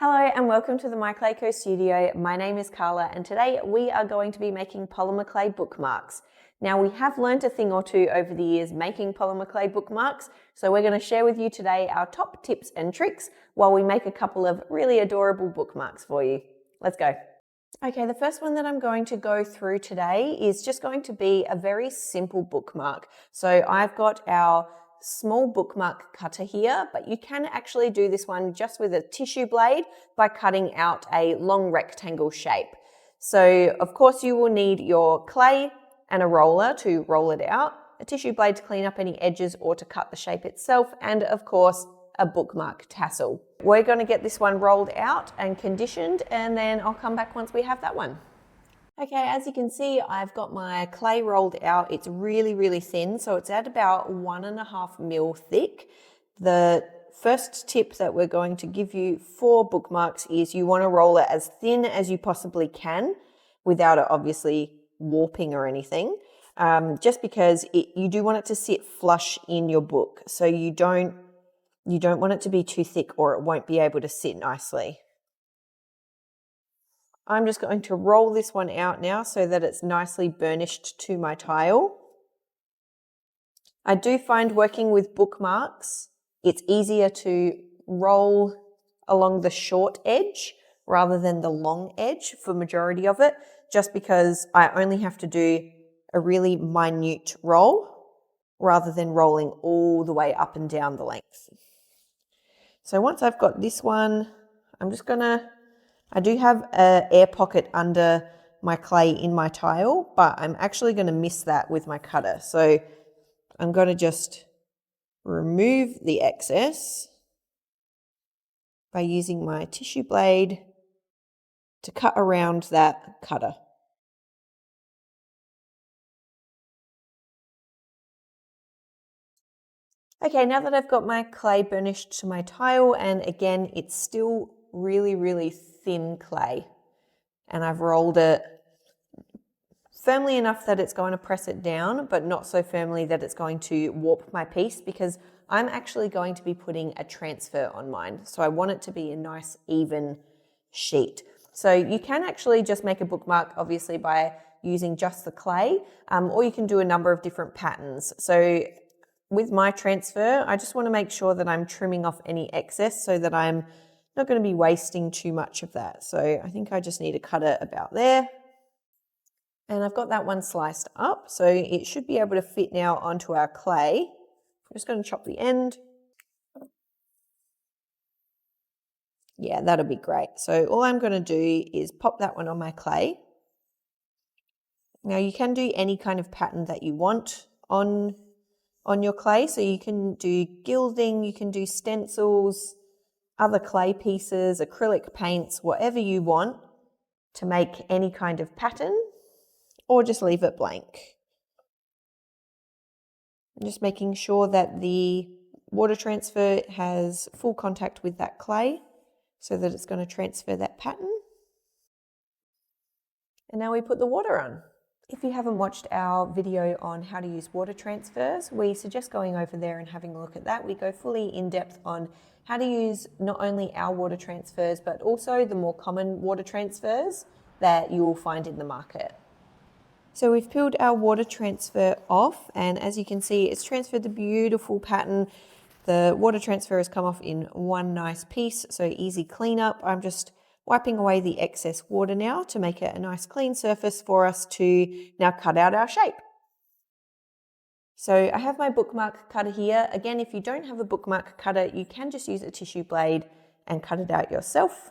Hello and welcome to the MyClayCo studio. My name is Carla and today we are going to be making polymer clay bookmarks. Now we have learned a thing or two over the years making polymer clay bookmarks, so we're going to share with you today our top tips and tricks while we make a couple of really adorable bookmarks for you. Let's go. Okay, the first one that I'm going to go through today is just going to be a very simple bookmark. So I've got our small bookmark cutter here, but you can actually do this one just with a tissue blade by cutting out a long rectangle shape. So of course you will need your clay and a roller to roll it out, a tissue blade to clean up any edges or to cut the shape itself, and of course a bookmark tassel. We're going to get this one rolled out and conditioned, and then I'll come back once we have that one. Okay, as you can see, I've got my clay rolled out. It's really, really thin, so it's at about 1.5 mil thick. The first tip that we're going to give you for bookmarks is you want to roll it as thin as you possibly can without it obviously warping or anything, just because you do want it to sit flush in your book. So you don't want it to be too thick or it won't be able to sit nicely. I'm just going to roll this one out now so that it's nicely burnished to my tile. I do find working with bookmarks, it's easier to roll along the short edge rather than the long edge for majority of it, just because I only have to do a really minute roll rather than rolling all the way up and down the length. So once I've got this one, I do have an air pocket under my clay in my tile, but I'm actually going to miss that with my cutter. So I'm going to just remove the excess by using my tissue blade to cut around that cutter. Okay, now that I've got my clay burnished to my tile, and again, it's still really, really thin clay, and I've rolled it firmly enough that it's going to press it down, but not so firmly that it's going to warp my piece, because I'm actually going to be putting a transfer on mine. So I want it to be a nice even sheet. So you can actually just make a bookmark obviously by using just the clay, or you can do a number of different patterns. So with my transfer, I just want to make sure that I'm trimming off any excess so that I'm not going to be wasting too much of that. So I think I just need to cut it about there. And I've got that one sliced up, so it should be able to fit now onto our clay. I'm just going to chop the end. Yeah, that'll be great. So all I'm going to do is pop that one on my clay. Now you can do any kind of pattern that you want on your clay. So you can do gilding, you can do stencils, other clay pieces, acrylic paints, whatever you want to make any kind of pattern, or just leave it blank. I'm just making sure that the water transfer has full contact with that clay so that it's going to transfer that pattern. And now we put the water on. If you haven't watched our video on how to use water transfers, we suggest going over there and having a look at that. We go fully in depth on how to use not only our water transfers, but also the more common water transfers that you will find in the market. So we've peeled our water transfer off, and as you can see, it's transferred the beautiful pattern. The water transfer has come off in one nice piece, so easy cleanup. I'm just wiping away the excess water now to make it a nice clean surface for us to now cut out our shape. So I have my bookmark cutter here. Again, if you don't have a bookmark cutter, you can just use a tissue blade and cut it out yourself.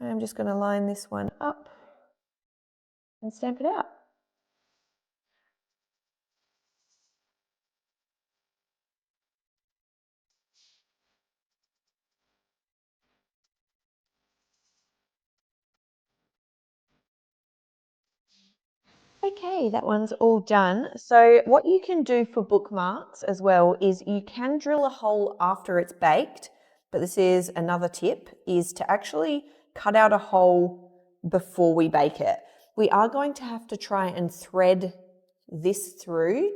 I'm just going to line this one up and stamp it out. Okay, that one's all done. So what you can do for bookmarks as well is you can drill a hole after it's baked, but this is another tip, is to actually cut out a hole before we bake it. We are going to have to try and thread this through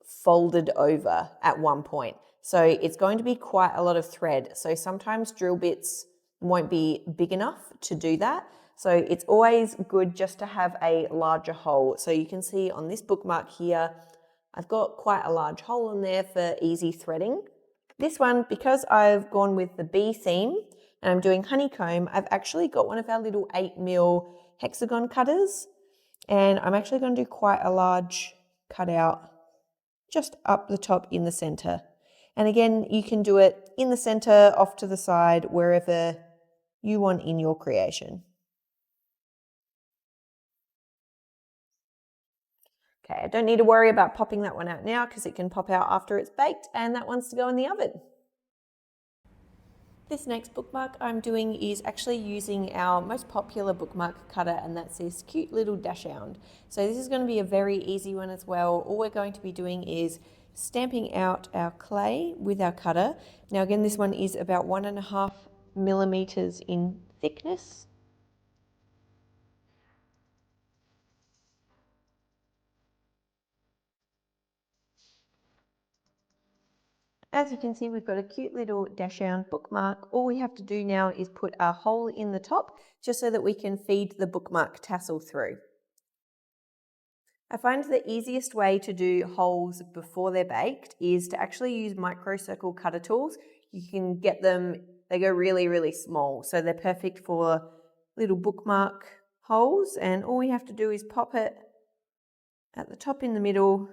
folded over at one point. So it's going to be quite a lot of thread. So sometimes drill bits won't be big enough to do that. So it's always good just to have a larger hole. So you can see on this bookmark here, I've got quite a large hole in there for easy threading. This one, because I've gone with the bee theme and I'm doing honeycomb, I've actually got one of our little 8mm hexagon cutters, and I'm actually going to do quite a large cutout just up the top in the center. And again, you can do it in the center, off to the side, wherever you want in your creation. Okay, I don't need to worry about popping that one out now because it can pop out after it's baked, and that one's to go in the oven. This next bookmark I'm doing is actually using our most popular bookmark cutter, and that's this cute little dachshund. So this is going to be a very easy one as well. All we're going to be doing is stamping out our clay with our cutter. Now again, this one is about 1.5 millimeters in thickness. As you can see, we've got a cute little dachshund bookmark. All we have to do now is put a hole in the top just so that we can feed the bookmark tassel through. I find the easiest way to do holes before they're baked is to actually use micro circle cutter tools. You can get them, they go really, really small, so they're perfect for little bookmark holes, and all we have to do is pop it at the top in the middle,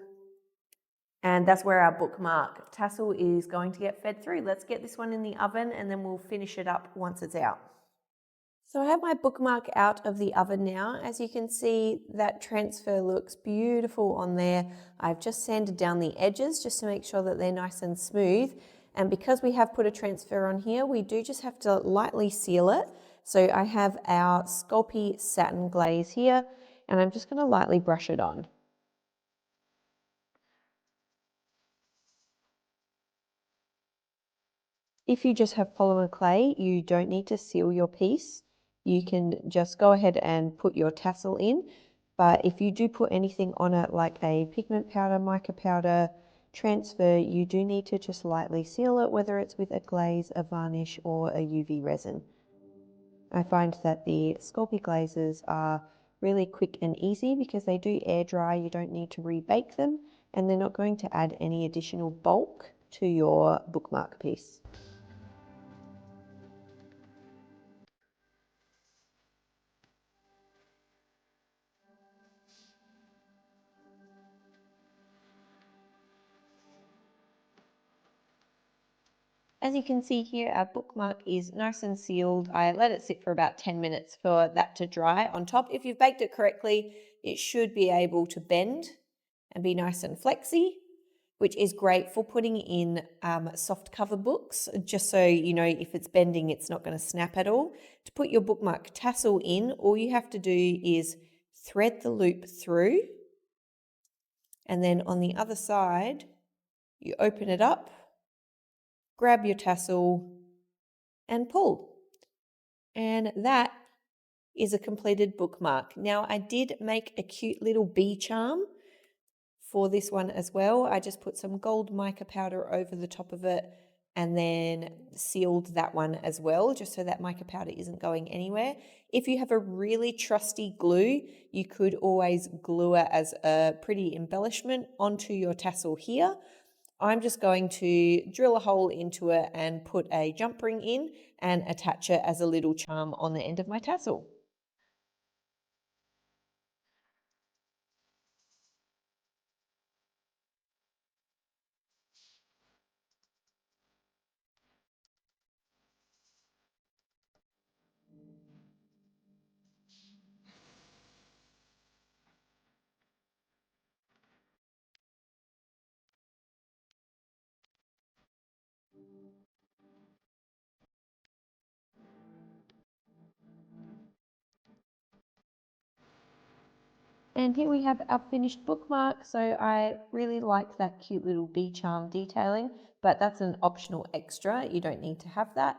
and that's where our bookmark tassel is going to get fed through. Let's get this one in the oven and then we'll finish it up once it's out. So I have my bookmark out of the oven now. As you can see, that transfer looks beautiful on there. I've just sanded down the edges just to make sure that they're nice and smooth. And because we have put a transfer on here, we do just have to lightly seal it. So I have our Sculpey satin glaze here, and I'm just going to lightly brush it on. If you just have polymer clay, you don't need to seal your piece. You can just go ahead and put your tassel in. But if you do put anything on it like a pigment powder, mica powder, transfer, you do need to just lightly seal it, whether it's with a glaze, a varnish, or a UV resin. I find that the Sculpey glazes are really quick and easy because they do air dry. You don't need to rebake them, and they're not going to add any additional bulk to your bookmark piece. As you can see here, our bookmark is nice and sealed. I let it sit for about 10 minutes for that to dry on top. If you've baked it correctly, it should be able to bend and be nice and flexy, which is great for putting in soft cover books, just so you know if it's bending, it's not going to snap at all. To put your bookmark tassel in, all you have to do is thread the loop through, and then on the other side, you open it up, grab your tassel and pull. And that is a completed bookmark. Now I did make a cute little bee charm for this one as well. I just put some gold mica powder over the top of it and then sealed that one as well, just so that mica powder isn't going anywhere. If you have a really trusty glue, you could always glue it as a pretty embellishment onto your tassel here. I'm just going to drill a hole into it and put a jump ring in and attach it as a little charm on the end of my tassel. And here we have our finished bookmark. So I really like that cute little bee charm detailing, but that's an optional extra. You don't need to have that.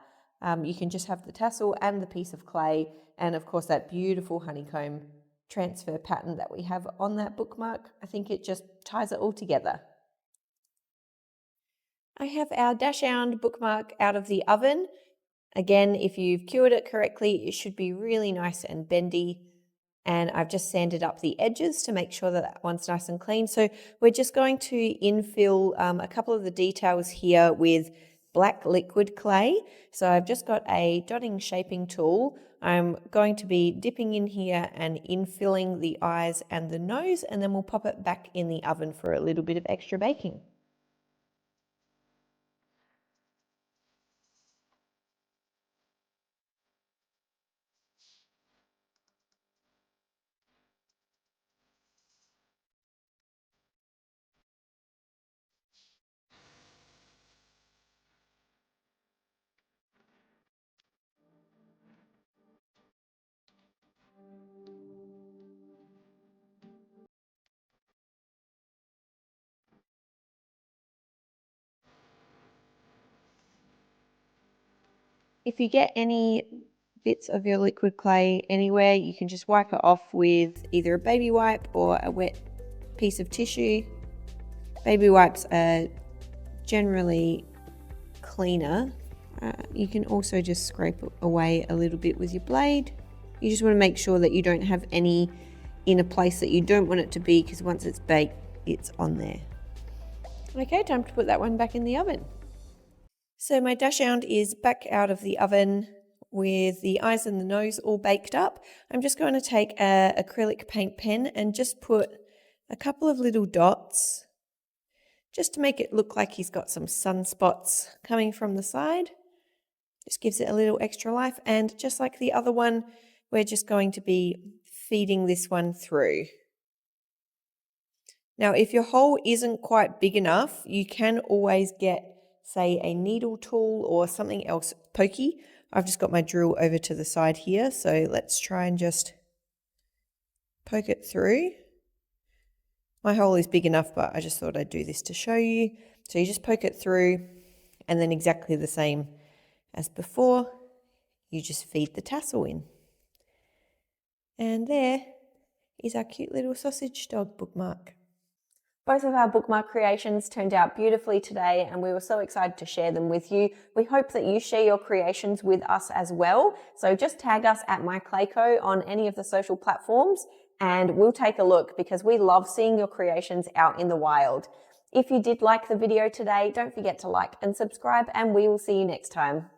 You can just have the tassel and the piece of clay, and of course that beautiful honeycomb transfer pattern that we have on that bookmark. I think it just ties it all together. I have our dachshund bookmark out of the oven. Again, if you've cured it correctly, it should be really nice and bendy. And I've just sanded up the edges to make sure that that one's nice and clean. So we're just going to infill a couple of the details here with black liquid clay. So I've just got a dotting shaping tool. I'm going to be dipping in here and infilling the eyes and the nose, and then we'll pop it back in the oven for a little bit of extra baking. If you get any bits of your liquid clay anywhere, you can just wipe it off with either a baby wipe or a wet piece of tissue. Baby wipes are generally cleaner. You can also just scrape away a little bit with your blade. You just want to make sure that you don't have any in a place that you don't want it to be, because once it's baked, it's on there. Okay, time to put that one back in the oven. So my dachshund is back out of the oven with the eyes and the nose all baked up. I'm just going to take an acrylic paint pen and just put a couple of little dots just to make it look like he's got some sunspots coming from the side. Just gives it a little extra life, and just like the other one, we're just going to be feeding this one through. Now, if your hole isn't quite big enough, you can always get, say, a needle tool or something else pokey. I've just got my drill over to the side here, so let's try and just poke it through. My hole is big enough, but I just thought I'd do this to show you. So you just poke it through, and then exactly the same as before, you just feed the tassel in. And there is our cute little sausage dog bookmark. Both of our bookmark creations turned out beautifully today, and we were so excited to share them with you. We hope that you share your creations with us as well. So just tag us at MyClayCo on any of the social platforms, and we'll take a look, because we love seeing your creations out in the wild. If you did like the video today, don't forget to like and subscribe, and we will see you next time.